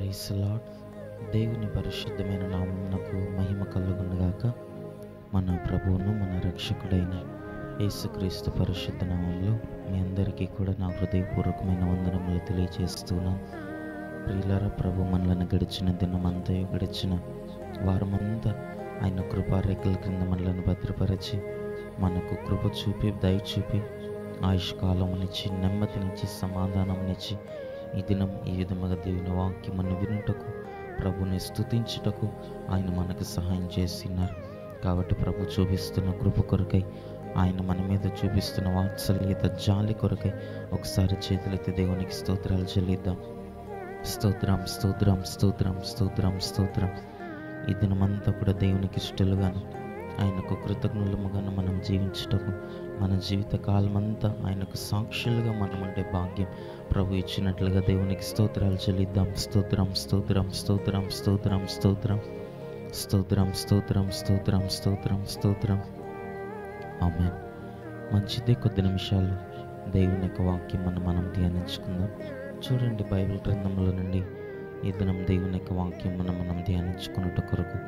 Praise lord. దేవుని పరిశుద్ధమైన నామమునకు మహిమ కలుగునుగాక. మన ప్రభువును మన రక్షకుడైన యేసుక్రీస్తు పరిశుద్ధ నామంలో మీ అందరికీ కూడా నా హృదయపూర్వకమైన వందనములు తెలియజేస్తున్నాను. ప్రియులారా, ప్రభు మనలను గడిచిన దినమంతయు గడిచిన వారమంతా ఆయన కృపా రెక్కల క్రింద మనలను భద్రపరిచి మనకు కృప చూపి దయ చూపి ఆయుష్కాలమునిచ్చి నెమ్మదినిచ్చి సమాధానమునిచ్చి ఈ దినం ఈ విధముగా దేవుని వాక్యమును వినుటకు ప్రభుని స్తుతించుటకు ఆయన మనకు సహాయం చేస్తున్నారు. కాబట్టి ప్రభు చూపిస్తున్న కృప కొరకై, ఆయన మన మీద చూపిస్తున్న వాత్సల్యత జాలి కొరకై ఒకసారి చేతులెత్తి దేవునికి స్తోత్రాలు చెల్లిద్దాం. స్తోత్రం స్తోత్రం స్తోత్రం స్తోత్రం స్తోత్రం. ఈ దినమంతా కూడా దేవునికి ఇష్టలుగాను ఆయనకు కృతజ్ఞులముగాను మనం జీవించుటకు, మన జీవిత కాలమంతా ఆయనకు సాక్షులుగా మనం ఉండే భాగ్యం ప్రభు ఇచ్చినట్లుగా దేవునికి స్తోత్రాలు చెల్లిద్దాం. స్తోత్రం స్తోత్రం స్తోత్రం స్తోత్రం స్తోత్రం స్తోత్రం స్తోత్రం స్తోత్రం స్తోత్రం స్తోత్రం. ఆమేన్. మంచిదే, కొద్ది నిమిషాలు దేవుని యొక్క వాక్యం మనం ధ్యానించుకుందాం. చూడండి, బైబిల్ గ్రంథంలో నుండి ఈ దినం దేవుని యొక్క వాక్యం మనం ధ్యానించుకున్నట కొరకు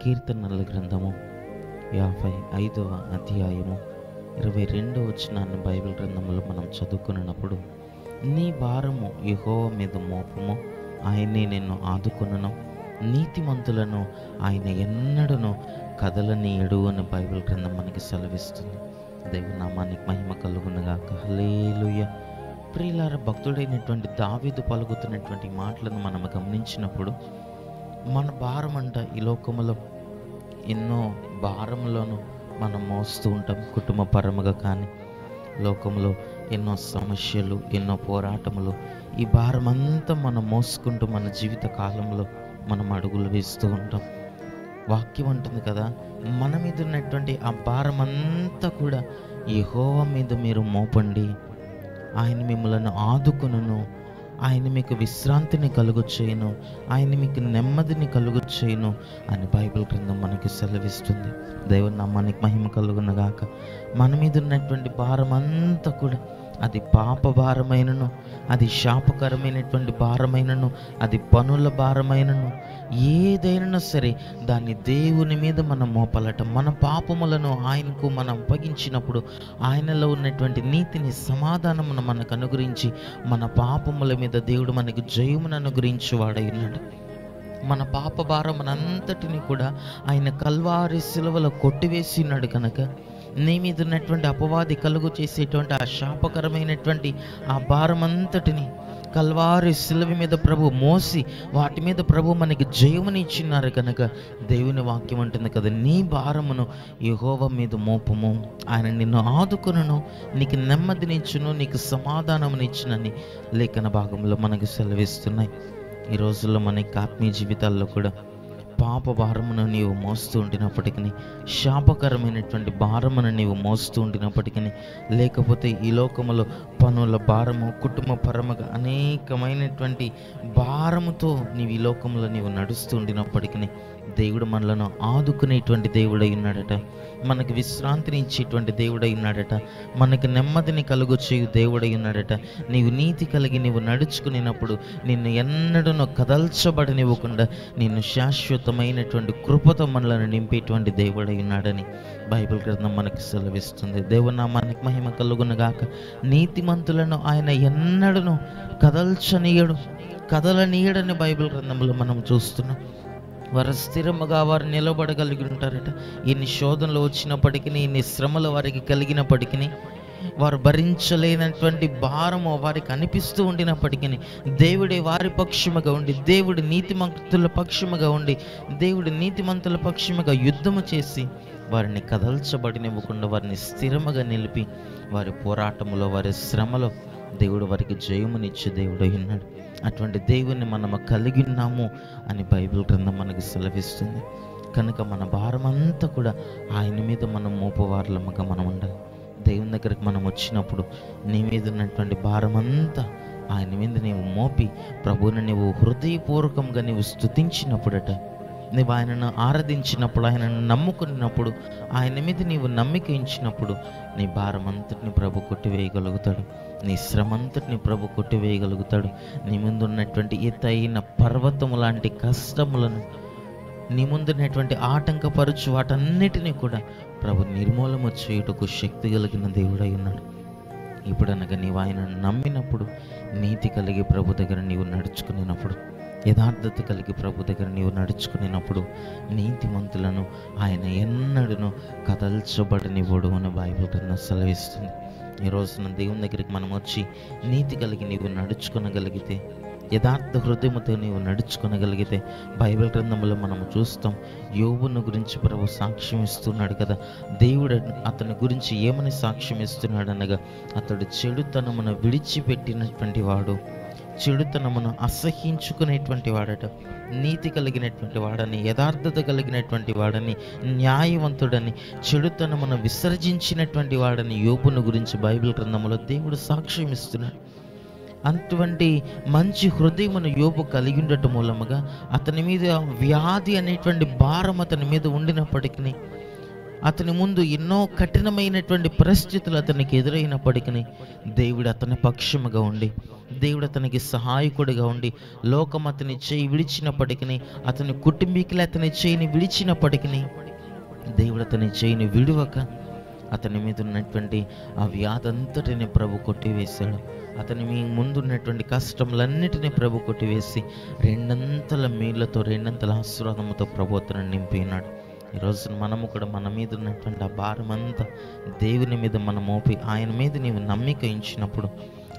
కీర్తనల గ్రంథము 55వ అధ్యాయము 22వ వచనాన్ని బైబిల్ గ్రంథంలో మనం చదువుకున్నప్పుడు, నీ భారము యెహోవా మీద మోపము, ఆయనే నిన్ను ఆదుకొనును, నీతిమంతులను ఆయన ఎన్నడూను కదలనీయడు అని బైబిల్ గ్రంథం మనకి సెలవిస్తుంది. దేవుని నామానికి మహిమ కలుగునుగాక. హల్లెలూయా. ప్రియులారా, భక్తుడైనటువంటి దావీదు పలుకుతున్నటువంటి మాటలను మనం గమనించినప్పుడు, మన భారం అంట ఈ లోకములో ఎన్నో భారములను మనం మోస్తూ ఉంటాం. కుటుంబ పరముగా కానీ, లోకంలో ఎన్నో సమస్యలు, ఎన్నో పోరాటములు, ఈ భారం అంతా మనం మోసుకుంటూ మన జీవిత కాలంలో మనం అడుగులు వేస్తూ ఉంటాం. వాక్యం అంటుంది కదా, మన మీద ఉన్నటువంటి ఆ భారం అంతా కూడా యెహోవా మీద మీరు మోపండి, ఆయన మిమ్మల్ని ఆదుకొనును, ఆయన మీకు విశ్రాంతిని కలుగు చేయను, ఆయన మీకు నెమ్మదిని కలుగు చేయను అని బైబిల్ గ్రంథం మనకి సెలవిస్తుంది. దేవుని నామానికి మహిమ కలుగునుగాక. మన మీద ఉన్నటువంటి భారం అంతా కూడా, అది పాప భారమైనను, అది శాపకరమైనటువంటి భారమైనను, అది పనుల భారమైనను, ఏదైనా సరే దాన్ని దేవుని మీద మనం మోపలట. మన పాపములను ఆయనకు మనం అప్పగించినప్పుడు ఆయనలో ఉన్నటువంటి నీతిని, సమాధానమును మనకు అనుగ్రహించి మన పాపముల మీద దేవుడు మనకు జయమును అనుగ్రహించి వాడై ఉన్నాడు. మన పాప భారమునంతటిని కూడా ఆయన కల్వారి శిలువలో కొట్టివేసి ఉన్నాడు కనుక, నీ మీద ఉన్నటువంటి అపవాది కలుగు చేసేటువంటి ఆ శాపకరమైనటువంటి ఆ భారమంతటిని కల్వారి శిలువ మీద ప్రభు మోసి వాటి మీద ప్రభు మనకి జయముని ఇచ్చినారు కనుక దేవుని వాక్యం అంటుంది కదా, నీ భారమును యెహోవా మీద మోపము, ఆయన నిన్ను ఆదుకొనును, నీకు నెమ్మదినిచ్చును, నీకు సమాధానమునిచ్చునని లేఖన భాగంలో మనకు సెలవిస్తున్నాయి. ఈ రోజుల్లో మనకి ఆత్మీయ జీవితాల్లో కూడా పాప భారమును నీవు మోస్తూ ఉండినప్పటికీ, శాపకరమైనటువంటి భారమును నీవు మోస్తూ ఉండినప్పటికీ, లేకపోతే ఈ లోకములో పనుల భారము, కుటుంబ పరముగా అనేకమైనటువంటి భారముతో నీవు ఈ లోకంలో నీవు నడుస్తూ ఉండినప్పటికీ, దేవుడు మనలను ఆదుకునేటువంటి దేవుడై ఉన్నాడట, మనకు విశ్రాంతిని ఇచ్చేటువంటి దేవుడై ఉన్నాడట, మనకు నెమ్మదిని కలుగు చేయు దేవుడై ఉన్నాడట. నీవు నీతి కలిగి నీవు నడుచుకునేటప్పుడు నిన్ను ఎన్నడూ కదల్చబడనివ్వకుండా నిన్ను శాశ్వతమైనటువంటి కృపతో మనలను నింపేటువంటి దేవుడై ఉన్నాడని బైబిల్ గ్రంథం మనకి సెలవిస్తుంది. దేవుని నామానికి మహిమ కలుగునుగాక. నీతిమంతులను ఆయన ఎన్నడూ కదలనీయడని బైబిల్ గ్రంథంలో మనం చూస్తున్నాం. వారు స్థిరముగా వారు నిలబడగలిగి ఉంటారట. ఎన్ని శోధనలు వచ్చినప్పటికీ, ఎన్ని శ్రమలు వారికి కలిగినప్పటికీ, వారు భరించలేనటువంటి భారము వారికి అనిపిస్తూ ఉండినప్పటికీ, దేవుడే వారి పక్షముగా ఉండి, దేవుడు నీతిమంతుల పక్షముగా ఉండి, దేవుడు నీతిమంతుల పక్షముగా యుద్ధము చేసి వారిని కదల్చబడినివ్వకుండా వారిని స్థిరముగా నిలిపి, వారి పోరాటములో, వారి శ్రమలో దేవుడు వారికి జయమునిచ్చే దేవుడు ఉన్నాడు. అటువంటి దేవుని మనము కలిగి ఉన్నాము అని బైబిల్ గ్రంథం మనకు సెలవిస్తుంది. కనుక మన భారం అంతా కూడా ఆయన మీద మనం మోపవార్లముగా మనం ఉండాలి. దేవుని దగ్గరికి మనం వచ్చినప్పుడు నీ మీద ఉన్నటువంటి భారం అంతా ఆయన మీద నీవు మోపి ప్రభువుని నీవు హృదయపూర్వకంగా నీవు స్తుతించినప్పుడట, నీవు ఆయనను ఆరాధించినప్పుడు, ఆయనను నమ్ముకున్నప్పుడు, ఆయన మీద నీవు నమ్మిక ఇచ్చినప్పుడు నీ భారం అంతటిని ప్రభు కొట్టివేయగలుగుతాడు. నీ శ్రమంతటిని ప్రభు కొట్టివేయగలుగుతాడు. నీ ముందు ఉన్నటువంటి ఎత్తైన పర్వతము లాంటి కష్టములను, నీ ముందున్నటువంటి ఆటంకపరచు వాటన్నిటినీ కూడా ప్రభు నిర్మూలన చేయుటకు శక్తి కలిగిన దేవుడై ఉన్నాడు. ఇప్పుడనగా నీవు ఆయనను నమ్మినప్పుడు, నీతి కలిగి ప్రభు దగ్గర నీవు నడుచుకునేటప్పుడు, యథార్థత కలిగి ప్రభు దగ్గర నీవు నడుచుకునేటప్పుడు నీతిమంతులను ఆయన ఎన్నడూను కదల్చబడనివ్వడు అని బైబిల్ గ్రంథం సెలవిస్తుంది. ఈ రోజున దేవుని దగ్గరికి మనం వచ్చి నీతి కలిగి నీవు నడుచుకొనగలిగితే, యథార్థ హృదయముతో నీవు నడుచుకొనగలిగితే, బైబిల్ గ్రంథంలో మనము చూస్తాం, యోబును గురించి ప్రభు సాక్ష్యం ఇస్తున్నాడు కదా. దేవుడు అతని గురించి ఏమని సాక్ష్యం ఇస్తున్నాడు అనగా, అతడు చెడుతనమును విడిచిపెట్టినటువంటి వాడు, చెడుతనమును అసహించుకునేటువంటి వాడట, నీతి కలిగినటువంటి వాడని, యథార్థత కలిగినటువంటి వాడని, న్యాయవంతుడని, చెడుతనమును విసర్జించినటువంటి వాడని యోబును గురించి బైబిల్ గ్రంథంలో దేవుడు సాక్ష్యం ఇస్తున్నాడు. అటువంటి మంచి హృదయమును యోబు కలిగి ఉండటం మూలముగా అతని మీద వ్యాధి అనేటువంటి భారం అతని మీద ఉండినప్పటికీ, అతని ముందు ఎన్నో కఠినమైనటువంటి పరిస్థితులు అతనికి ఎదురైనప్పటికీ దేవుడు అతని పక్షముగా ఉండి, దేవుడు అతనికి సహాయకుడిగా ఉండి, లోకం అతని చేయి విడిచినప్పటికీ, అతని కుటుంబీకులు అతని చేయిని విడిచినప్పటికీ దేవుడు అతని చేయిని విడువక అతని మీద ఉన్నటువంటి ఆ వ్యాధి అంతటిని ప్రభు కొట్టివేశాడు. అతని మీ ముందున్నటువంటి కష్టములన్నిటినీ ప్రభు కొట్టివేసి రెండంతల మేళ్లతో, రెండంతల ఆశీర్వాదముతో ప్రభు అతను నింపినాడు. ఈరోజు మనము కూడా మన మీద ఉన్నటువంటి ఆ భారం అంతా దేవుని మీద మనం మోపి, ఆయన మీద నీవు నమ్మిక ఉంచినప్పుడు,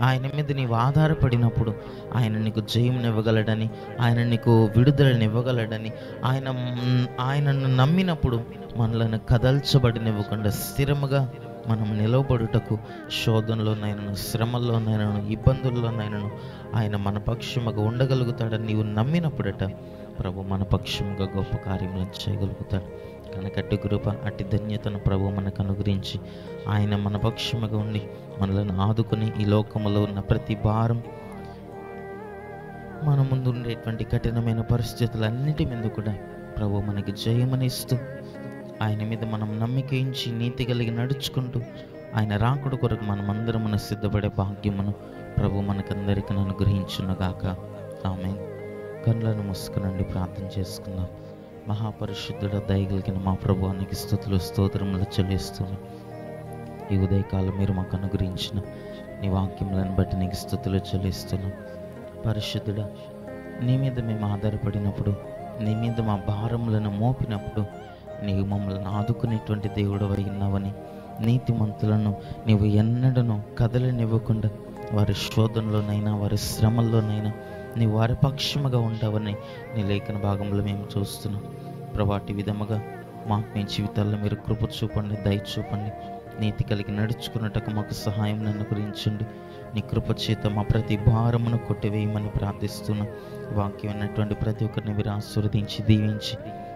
ఆయన మీద నీవు ఆధారపడినప్పుడు ఆయన నీకు జయమునివ్వగలడని, ఆయన నీకు విడుదలనివ్వగలడని, ఆయనను నమ్మినప్పుడు మనలను కదల్చబడినివ్వకుండా స్థిరముగా మనం నిలవబడుటకు, శోధనలోనైనా, శ్రమల్లోనైనా, ఇబ్బందుల్లోనైనా ఆయన మన పక్షముగా ఉండగలుగుతాడని నీవు నమ్మినప్పుడట ప్రభు మన పక్షముగా గొప్ప కార్యములను చేయగలుగుతాడు. కనుక అట్టి కృప, అట్టి ధన్యతను ప్రభు మనకు అనుగ్రహించి ఆయన మన పక్షముగా ఉండి మనలను ఆదుకొని, ఈ లోకములో ఉన్న ప్రతి భారం, మన ముందు ఉండేటువంటి కఠినమైన పరిస్థితులన్నిటి మీద కూడా ప్రభు మనకి జయమనిస్తూ, ఆయన మీద మనం నమ్మిక ఉంచి నీతి కలిగి నడుచుకుంటూ ఆయన రాకుడు కొరకు మనమందరమున సిద్ధపడే భాగ్యమును ప్రభు మనకందరికీ అనుగ్రహించునుగాక. ఆమేన్. కన్నులను మూసుకునండి, ప్రార్థన చేసుకుందాం. మహాపరిశుద్ధుడ, దయగలిగిన మా ప్రభువానికి స్తుతులు స్తోత్రములు చెల్లిస్తున్నాం. ఈ ఉదయకాలం మీరు మాకు అనుగ్రహించిన నీ వాక్యములను బట్టి నీకు స్తుతులు చెల్లిస్తున్నాం. పరిశుద్ధుడ, నీ మీద మేము ఆధారపడినప్పుడు, నీ మీద మా భారములను మోపినప్పుడు నీవు మమ్మల్ని ఆదుకునేటువంటి దేవుడు ఉన్నావని, నీతిమంతులను నీవు ఎన్నడూ కదలనివ్వకుండా వారి శోధనలోనైనా, వారి శ్రమల్లోనైనా నీ వారి పక్షముగా ఉంటావని నీ లేఖన భాగంలో మేము చూస్తున్నాం. ప్రభాటి విధముగా మాకు మీ జీవితాల్లో మీరు కృప చూపండి, దయ చూపండి. నీతి కలిగి నడుచుకున్నట్టుకు మాకు సహాయం అనుగ్రహించండి. నీ కృప చేత మా ప్రతి భారమును కొట్టివేయమని ప్రార్థిస్తున్నాం. వాక్యం అన్నటువంటి ప్రతి ఒక్కరిని మీరు ఆశీర్వదించి దీవించి,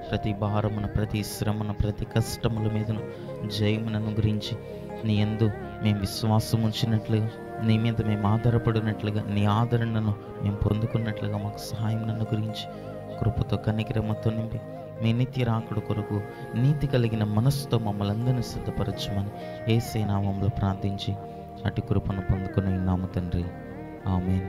ప్రతి భారమును, ప్రతి శ్రమను, ప్రతి కష్టముల మీదను జయమును అనుగ్రహించి, నీ యందు మేము విశ్వాసం ఉంచినట్లుగా, నీ మీద మేము ఆధారపడినట్లుగా, నీ ఆదరణను మేము పొందుకున్నట్లుగా మాకు సహాయం అనుగ్రహించి, కృపతో కనికరమతో నింపి మీ నిత్య రాకడ కొరకు నీతి కలిగిన మనస్సుతో మమ్మల్ని అందరినీ సిద్ధపరచమని యేసయ్య నామములో ప్రార్థించి అటు కృపను పొందుకుని ఉన్నాము తండ్రి. ఆమేన్.